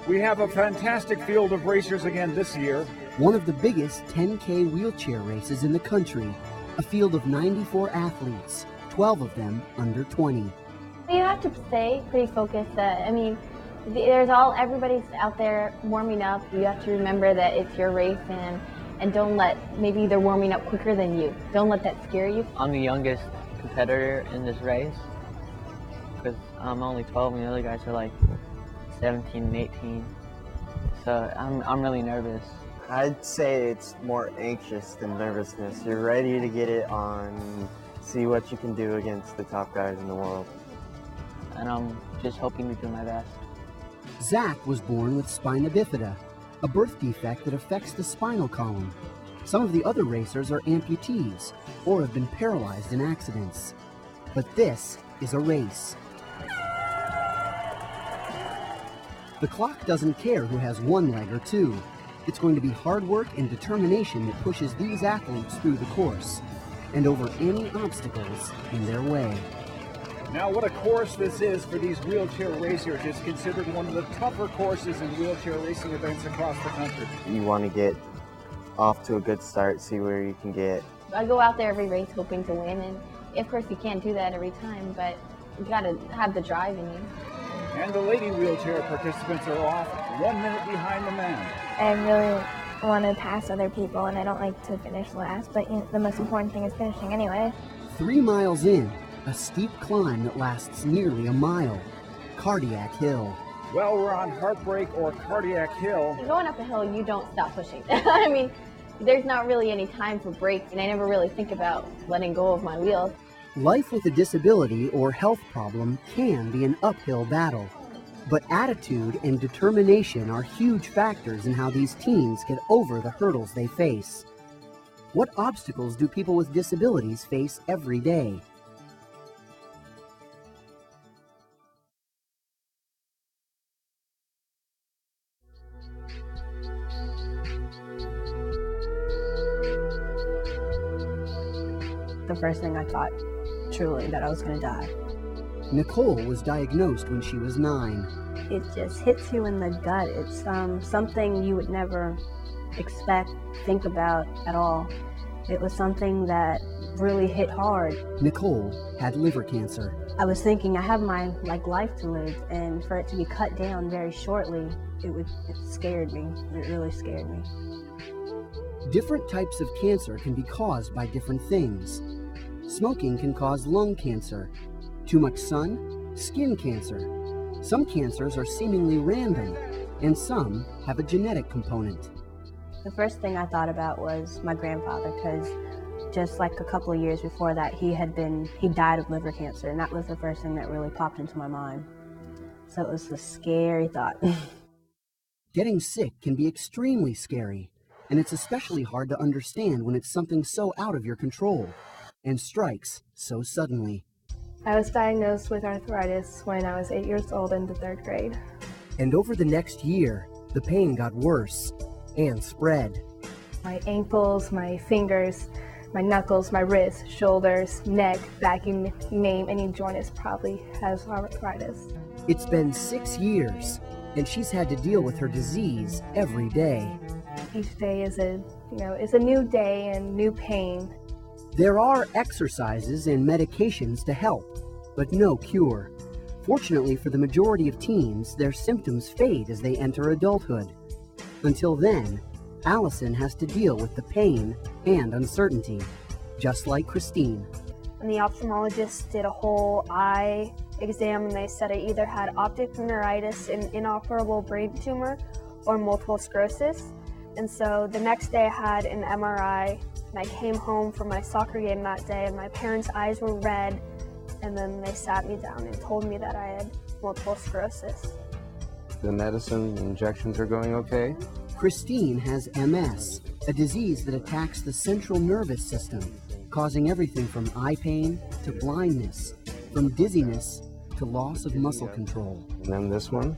We have a fantastic field of racers again this year. One of the biggest 10K wheelchair races in the country, a field of 94 athletes, 12 of them under 20. You have to stay pretty focused. Everybody's out there warming up. You have to remember that it's your race and don't let, maybe they're warming up quicker than you. Don't let that scare you. I'm the youngest competitor in this race because I'm only 12 and the other guys are like 17 and 18. So I'm really nervous. I'd say it's more anxious than nervousness. You're ready to get it on, see what you can do against the top guys in the world. And I'm just hoping to do my best. Zach was born with spina bifida, a birth defect that affects the spinal column. Some of the other racers are amputees or have been paralyzed in accidents. But this is a race. The clock doesn't care who has one leg or two. It's going to be hard work and determination that pushes these athletes through the course and over any obstacles in their way. Now, what a course this is for these wheelchair racers. It's considered one of the tougher courses in wheelchair racing events across the country. You want to get off to a good start, see where you can get. I go out there every race hoping to win, and of course you can't do that every time, but you got to have the drive in you. And the lady wheelchair participants are off 1 minute behind the men. I really want to pass other people, and I don't like to finish last, but the most important thing is finishing anyway. 3 miles in, a steep climb that lasts nearly a mile. Cardiac Hill. Well, we're on Heartbreak or Cardiac Hill. Going up a hill, you don't stop pushing. I mean, there's not really any time for breaks, and I never really think about letting go of my wheels. Life with a disability or health problem can be an uphill battle. But attitude and determination are huge factors in how these teens get over the hurdles they face. What obstacles do people with disabilities face every day? The first thing I thought, truly, that I was going to die. Nicole was diagnosed when she was 9. It just hits you in the gut. It's something you would never expect, think about at all. It was something that really hit hard. Nicole had liver cancer. I was thinking I have my life to live, and for it to be cut down very shortly, it scared me. It really scared me. Different types of cancer can be caused by different things. Smoking can cause lung cancer. Too much sun, skin cancer. Some cancers are seemingly random, and some have a genetic component. The first thing I thought about was my grandfather, because just like a couple of years before that, he died of liver cancer, and that was the first thing that really popped into my mind. So it was a scary thought. Getting sick can be extremely scary, and it's especially hard to understand when it's something so out of your control and strikes so suddenly. I was diagnosed with arthritis when I was 8 years old in the 3rd grade. And over the next year, the pain got worse and spread. My ankles, my fingers, my knuckles, my wrists, shoulders, neck, back, you name any joint probably has arthritis. It's been 6 years, and she's had to deal with her disease every day. Each day is a new day and new pain. There are exercises and medications to help, but no cure. Fortunately for the majority of teens, their symptoms fade as they enter adulthood. Until then, Allison has to deal with the pain and uncertainty, just like Christine. And the ophthalmologist did a whole eye exam, and they said I either had optic neuritis, an inoperable brain tumor, or multiple sclerosis. And so the next day I had an MRI, and I came home from my soccer game that day, and my parents' eyes were red, and then they sat me down and told me that I had multiple sclerosis. The medicine injections are going okay? Christine has MS, a disease that attacks the central nervous system, causing everything from eye pain to blindness, from dizziness to loss of muscle control. And then this one?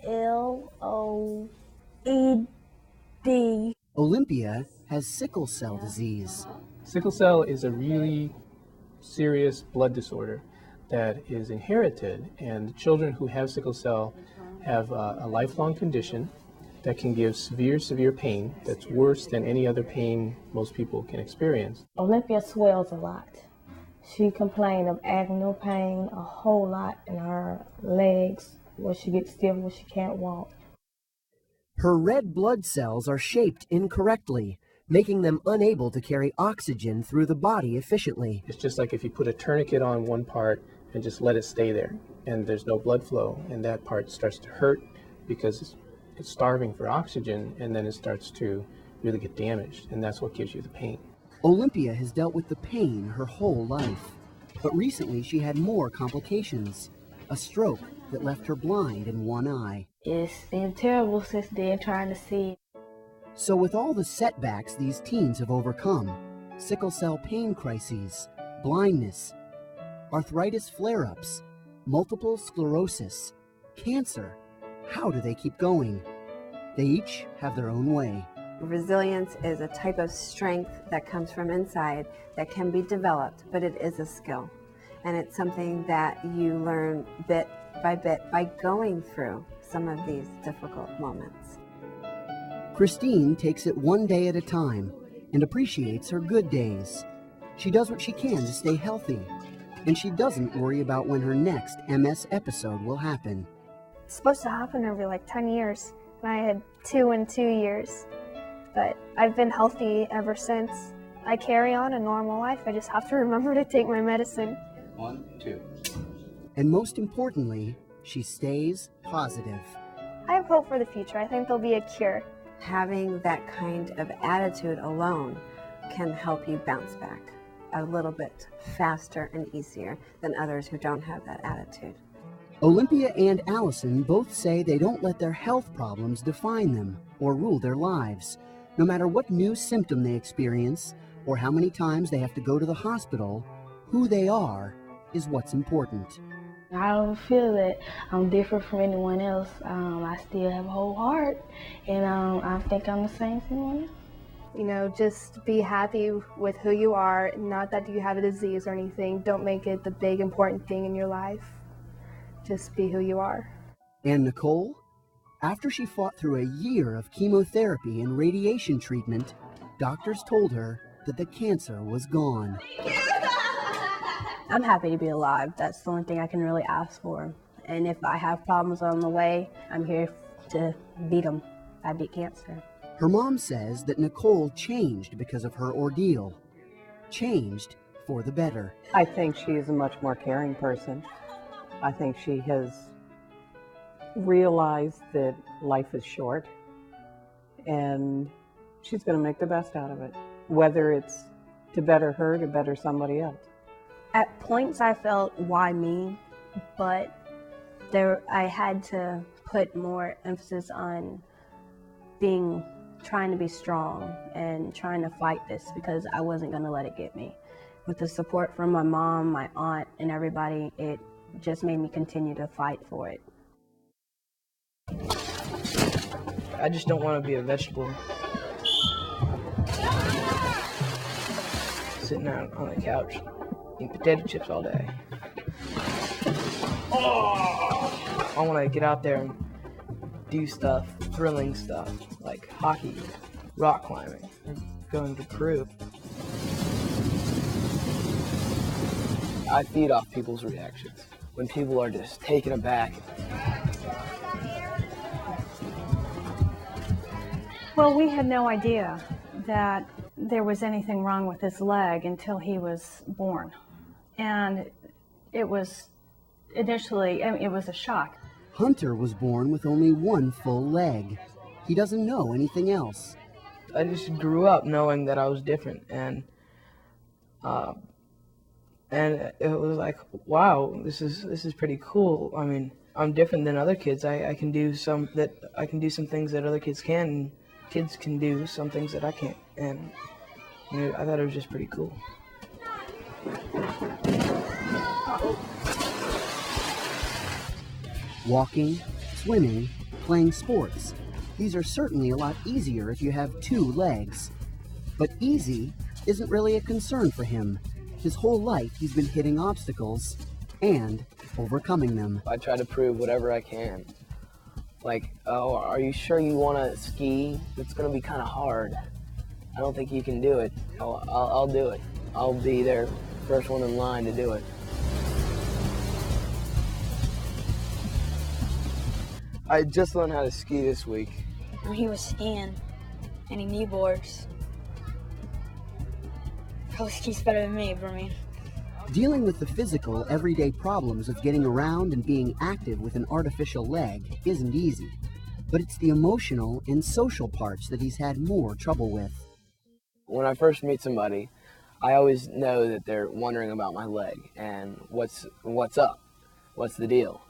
L-O-E-D. Olympia has sickle cell disease. Sickle cell is a really serious blood disorder that is inherited, and children who have sickle cell have a lifelong condition that can give severe pain that's worse than any other pain most people can experience. Olympia swells a lot. She complained of abdominal pain a whole lot in her legs, where she gets stiff, where she can't walk. Her red blood cells are shaped incorrectly, making them unable to carry oxygen through the body efficiently. It's just like if you put a tourniquet on one part and just let it stay there, and there's no blood flow, and that part starts to hurt because it's starving for oxygen, and then it starts to really get damaged, and that's what gives you the pain. Olympia has dealt with the pain her whole life, but recently she had more complications. A stroke that left her blind in one eye. It's been terrible since then, trying to see. So with all the setbacks these teens have overcome, sickle cell pain crises, blindness, arthritis flare-ups, multiple sclerosis, cancer, how do they keep going? They each have their own way. Resilience is a type of strength that comes from inside that can be developed, but it is a skill. And it's something that you learn bit by going through some of these difficult moments. Christine takes it one day at a time and appreciates her good days. She does what she can to stay healthy, and she doesn't worry about when her next MS episode will happen. It's supposed to happen every like 10 years, and I had 2 in 2 years. But I've been healthy ever since. I carry on a normal life. I just have to remember to take my medicine. 1, 2. And most importantly, she stays positive. I have hope for the future. I think there'll be a cure. Having that kind of attitude alone can help you bounce back a little bit faster and easier than others who don't have that attitude. Olympia and Allison both say they don't let their health problems define them or rule their lives. No matter what new symptom they experience or how many times they have to go to the hospital, who they are is what's important. I don't feel that I'm different from anyone else. I still have a whole heart, and I think I'm the same as anyone else. You know, just be happy with who you are, not that you have a disease or anything. Don't make it the big important thing in your life. Just be who you are. And Nicole? After she fought through a year of chemotherapy and radiation treatment, doctors told her that the cancer was gone. I'm happy to be alive. That's the only thing I can really ask for. And if I have problems on the way, I'm here to beat them. I beat cancer. Her mom says that Nicole changed because of her ordeal. Changed for the better. I think she is a much more caring person. I think she has realized that life is short, and she's going to make the best out of it, whether it's to better her, to better somebody else. At points I felt, why me? But I had to put more emphasis on trying to be strong and trying to fight this, because I wasn't going to let it get me. With the support from my mom, my aunt, and everybody, it just made me continue to fight for it. I just don't want to be a vegetable. Sitting out on the couch, eating potato chips all day. Oh! I want to get out there and do stuff, thrilling stuff, like hockey, rock climbing, going to Peru. I feed off people's reactions. When people are just taken aback. Well, we had no idea that there was anything wrong with his leg until he was born. And it was initially, it was a shock. Hunter was born with only one full leg. He doesn't know anything else. I just grew up knowing that I was different, and it was like, wow, this is pretty cool. I mean, I'm different than other kids. I can do some things that other kids can, and kids can do some things that I can't. And you know, I thought it was just pretty cool. Walking, swimming, playing sports. These are certainly a lot easier if you have two legs. But easy isn't really a concern for him. His whole life he's been hitting obstacles and overcoming them. I try to prove whatever I can like, oh, are you sure you want to ski? It's going to be kind of hard. I don't think you can do it. I'll do it. I'll be there, first one in line to do it. I just learned how to ski this week. When he was skiing and he kneeboards, probably skis better than me, but I mean. Dealing with the physical, everyday problems of getting around and being active with an artificial leg isn't easy, but it's the emotional and social parts that he's had more trouble with. When I first meet somebody, I always know that they're wondering about my leg and what's up, what's the deal.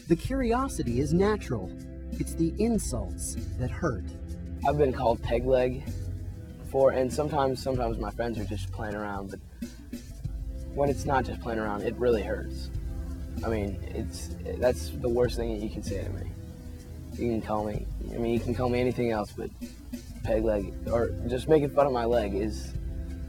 The curiosity is natural. It's the insults that hurt. I've been called peg leg before, and sometimes my friends are just playing around, but when it's not just playing around, it really hurts. I mean, that's the worst thing that you can say to me. You can call me anything else, but peg leg, or just making fun of my leg is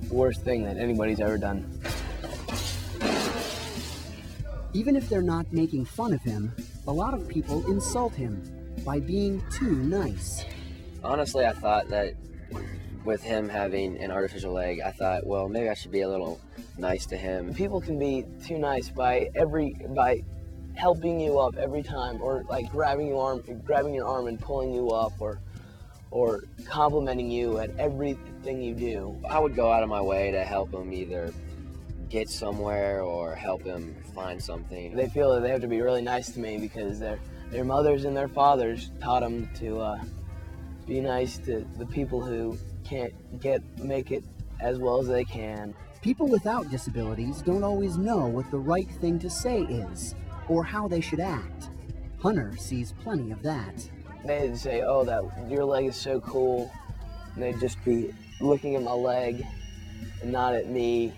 the worst thing that anybody's ever done. Even if they're not making fun of him, a lot of people insult him by being too nice. Honestly, I thought that with him having an artificial leg, I thought, well, maybe I should be a little nice to him. People can be too nice by helping you up every time, or like grabbing your arm and pulling you up, or complimenting you at everything you do. I would go out of my way to help him either get somewhere or help him find something. They feel that they have to be really nice to me because their mothers and their fathers taught them to be nice to the people who can't make it as well as they can. People without disabilities don't always know what the right thing to say is, or how they should act. Hunter sees plenty of that. They'd say, oh, your leg is so cool. And they'd just be looking at my leg and not at me.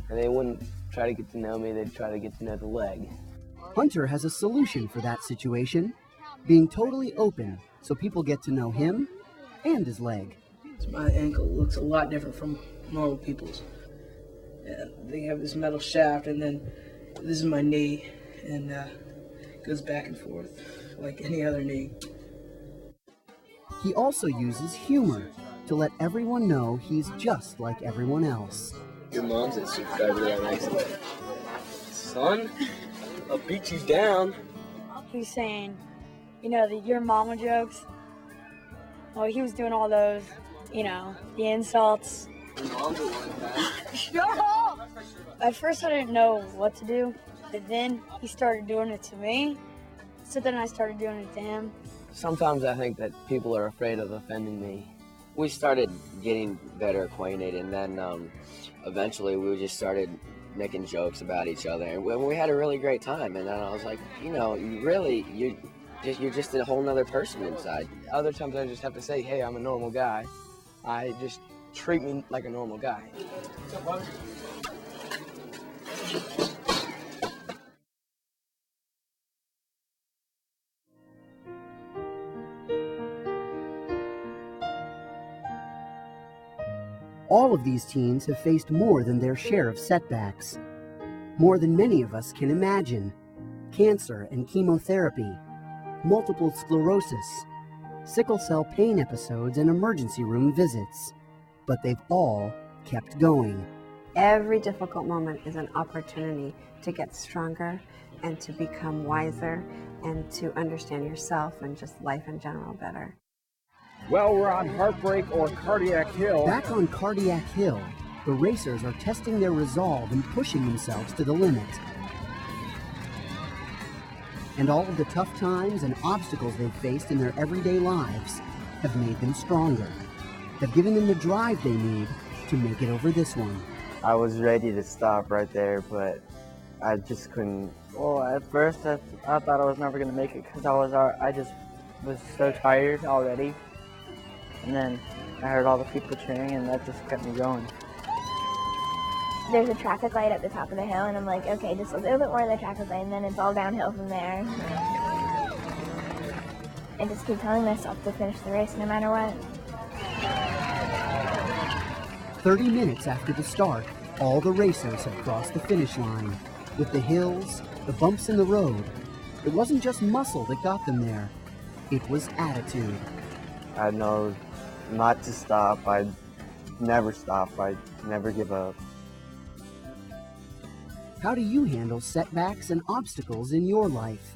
And they wouldn't try to get to know me, they'd try to get to know the leg. Hunter has a solution for that situation, being totally open so people get to know him and his leg. My ankle looks a lot different from normal people's. They have this metal shaft, and then this is my knee, and it goes back and forth like any other knee. He also uses humor to let everyone know he's just like everyone else. Your mom's a subscriber to that next one. Son, I'll beat you down. He's saying, your mama jokes. Oh, he was doing all those, the insults. Your mom's a one-time. Shut up! At first I didn't know what to do, but then he started doing it to me, so then I started doing it to him. Sometimes I think that people are afraid of offending me. We started getting better acquainted, and then eventually we just started making jokes about each other, and we had a really great time. And then I was like, you're just a whole nother person inside. Other times I just have to say, hey, I'm a normal guy. Just treat me like a normal guy. All of these teens have faced more than their share of setbacks, more than many of us can imagine. Cancer and chemotherapy, multiple sclerosis, sickle cell pain episodes, and emergency room visits. But they've all kept going. Every difficult moment is an opportunity to get stronger and to become wiser and to understand yourself and just life in general better. Well, we're on Heartbreak or Cardiac Hill. Back on Cardiac Hill, the racers are testing their resolve and pushing themselves to the limit. And all of the tough times and obstacles they've faced in their everyday lives have made them stronger, have given them the drive they need to make it over this one. I was ready to stop right there, but I just couldn't. Well, at first I thought I was never going to make it because I just was so tired already. And then I heard all the people cheering, and that just kept me going. There's a traffic light at the top of the hill, and I'm like, okay, just a little bit more of the traffic light, and then it's all downhill from there. And just keep telling myself to finish the race no matter what. 30 minutes after the start, all the racers have crossed the finish line. With the hills, the bumps in the road, it wasn't just muscle that got them there. It was attitude. I know not to stop. I'd never stop. I'd never give up. How do you handle setbacks and obstacles in your life?